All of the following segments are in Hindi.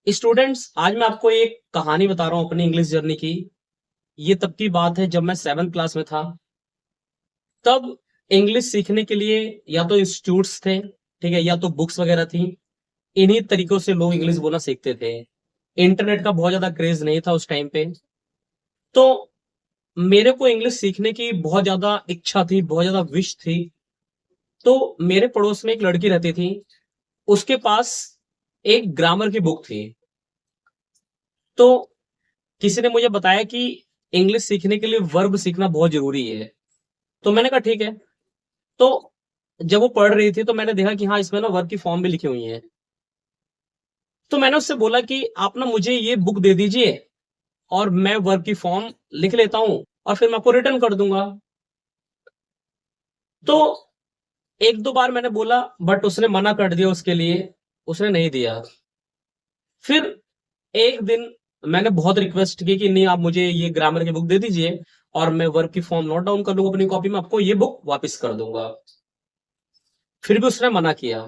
स्टूडेंट्स, आज मैं आपको एक कहानी बता रहा हूँ अपनी इंग्लिश जर्नी की। ये तब की बात है जब मैं 7th क्लास में था। तब इंग्लिश सीखने के लिए या तो इंस्टीट्यूट्स थे, ठीक है, या तो बुक्स वगैरह थी। इन्हीं तरीकों से लोग इंग्लिश बोलना सीखते थे। इंटरनेट का बहुत ज्यादा क्रेज नहीं था उस टाइम पे। तो मेरे को इंग्लिश सीखने की बहुत ज्यादा इच्छा थी, बहुत ज्यादा विश थी। तो मेरे पड़ोस में एक लड़की रहती थी। उसके पास एक ग्रामर की बुक थी। तो किसी ने मुझे बताया कि इंग्लिश सीखने के लिए वर्ब सीखना बहुत जरूरी है। तो मैंने कहा ठीक है। तो जब वो पढ़ रही थी तो मैंने देखा कि हाँ, इसमें ना वर्ब की फॉर्म भी लिखी हुई है। तो मैंने उससे बोला कि आप ना मुझे ये बुक दे दीजिए और मैं वर्ब की फॉर्म लिख लेता हूँ और फिर मैं आपको रिटर्न कर दूंगा। तो एक दो बार मैंने बोला, बट उसने मना कर दिया उसके लिए। उसने नहीं दिया। फिर एक दिन मैंने बहुत रिक्वेस्ट की कि नहीं, आप मुझे ये ग्रामर की बुक दे दीजिए और मैं वर्ब की फॉर्म नोट डाउन कर लूंगा अपनी कॉपी में, आपको ये बुक वापस कर दूंगा। फिर भी उसने मना किया।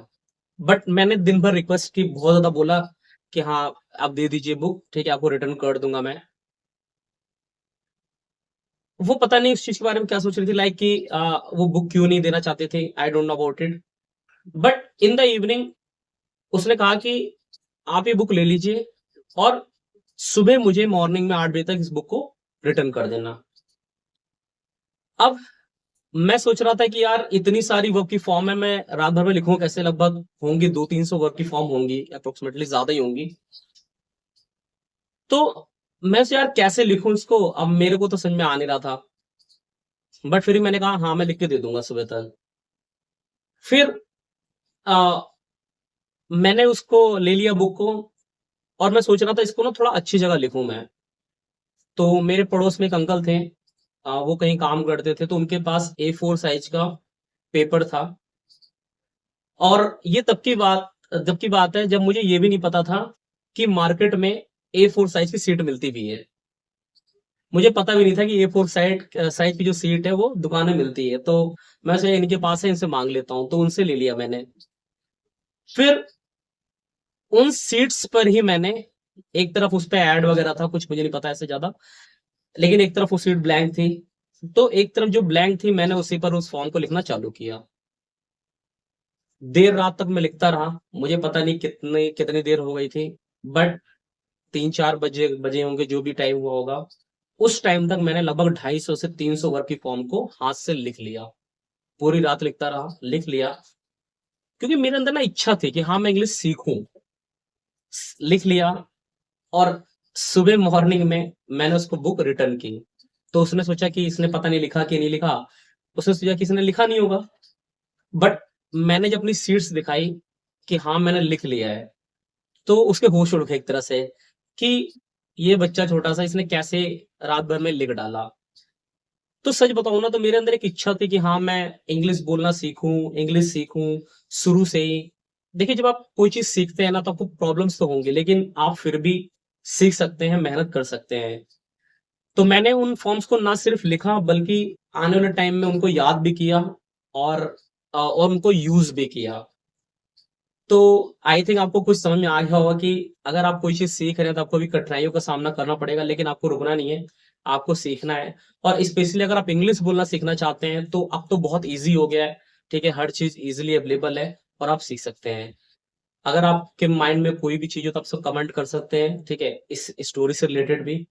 बट मैंने दिन भर रिक्वेस्ट की, बहुत ज्यादा बोला कि हाँ, आप दे दीजिए बुक, ठीक है, आपको रिटर्न कर दूंगा मैं। वो पता नहीं उस चीज के बारे में क्या सोच रही थी, लाइक कि वो बुक क्यों नहीं देना चाहते थे, I don't know about it. But in the evening उसने कहा कि आप ये बुक ले लीजिए और सुबह मुझे मॉर्निंग में 8 बजे तक इस बुक को रिटर्न कर देना। अब मैं सोच रहा था कि यार, इतनी सारी वर्क की फॉर्म है, मैं रात भर में लिखूं कैसे? लगभग होंगी 200-300 वर्क की फॉर्म होंगी, अप्रोक्सीमेटली ज्यादा ही होंगी। तो मैं यार कैसे लिखूं इसको? अब मेरे को तो समझ में आ नहीं रहा था। बट फिर भी मैंने कहा हाँ, मैं लिख के दे दूंगा सुबह तक। फिर आ, मैंने उसको ले लिया बुक को। और मैं सोच रहा था इसको ना थोड़ा अच्छी जगह लिखूं मैं। तो मेरे पड़ोस में एक अंकल थे। वो कहीं काम करते थे, तो उनके पास A4 साइज का पेपर था। और ये तब की बात जब की बात है जब मुझे ये भी नहीं पता था कि मार्केट में A4 साइज की सीट मिलती भी है। मुझे पता भी नहीं था कि A4 साइज की जो सीट है वो दुकान में मिलती है। तो मैं सोचा इनके पास है, इनसे मांग लेता हूँ, तो उनसे ले लिया मैंने। फिर उन सीट्स पर ही मैंने, एक तरफ उस पे ऐड वगैरह था, कुछ मुझे नहीं पता ऐसे ज्यादा, लेकिन एक तरफ वो सीट ब्लैंक थी। तो एक तरफ जो ब्लैंक थी, मैंने उसी पर उस फॉर्म को लिखना चालू किया। देर रात तक मैं लिखता रहा। मुझे पता नहीं कितनी कितनी देर हो गई थी। बट 3-4 बजे बजे होंगे, जो भी टाइम हुआ होगा। उस टाइम तक मैंने लगभग 250 से 300 वर्ड की फॉर्म को हाथ से लिख लिया। पूरी रात लिखता रहा, लिख लिया। क्योंकि मेरे अंदर ना इच्छा थी कि हाँ, मैं इंग्लिश सीखूं। लिख लिया। और सुबह मॉर्निंग में मैंने उसको बुक रिटर्न की। तो उसने सोचा कि इसने पता नहीं लिखा कि नहीं लिखा। उसने सोचा कि इसने लिखा नहीं होगा। बट मैंने जब अपनी सीट्स दिखाई कि हाँ, मैंने लिख लिया है, तो उसके होश उड़ गए एक तरह से कि ये बच्चा छोटा सा, इसने कैसे रात भर में लिख डाला। तो सच बताऊं ना, तो मेरे अंदर एक इच्छा थी कि हाँ, मैं इंग्लिश बोलना सीखूं, इंग्लिश सीखूं शुरू से ही। देखिए, जब आप कोई चीज सीखते हैं ना, तो आपको प्रॉब्लम्स तो होंगे, लेकिन आप फिर भी सीख सकते हैं, मेहनत कर सकते हैं। तो मैंने उन फॉर्म्स को ना सिर्फ लिखा, बल्कि आने वाले टाइम में उनको याद भी किया और उनको यूज भी किया। तो आई थिंक आपको कुछ समझ में आ गया होगा कि अगर आप कोई चीज सीख रहे हैं तो आपको भी कठिनाइयों का सामना करना पड़ेगा, लेकिन आपको रुकना नहीं है। आपको सीखना है। और स्पेशली अगर आप इंग्लिश बोलना सीखना चाहते हैं तो अब तो बहुत ईजी हो गया है। ठीक है, हर चीज इजीली अवेलेबल है और आप सीख सकते हैं। अगर आपके माइंड में कोई भी चीज हो तो आप सब कमेंट कर सकते हैं, ठीक है, इस स्टोरी से रिलेटेड भी,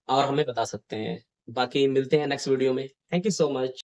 और हमें बता सकते हैं। बाकी मिलते हैं नेक्स्ट वीडियो में। Thank you so much.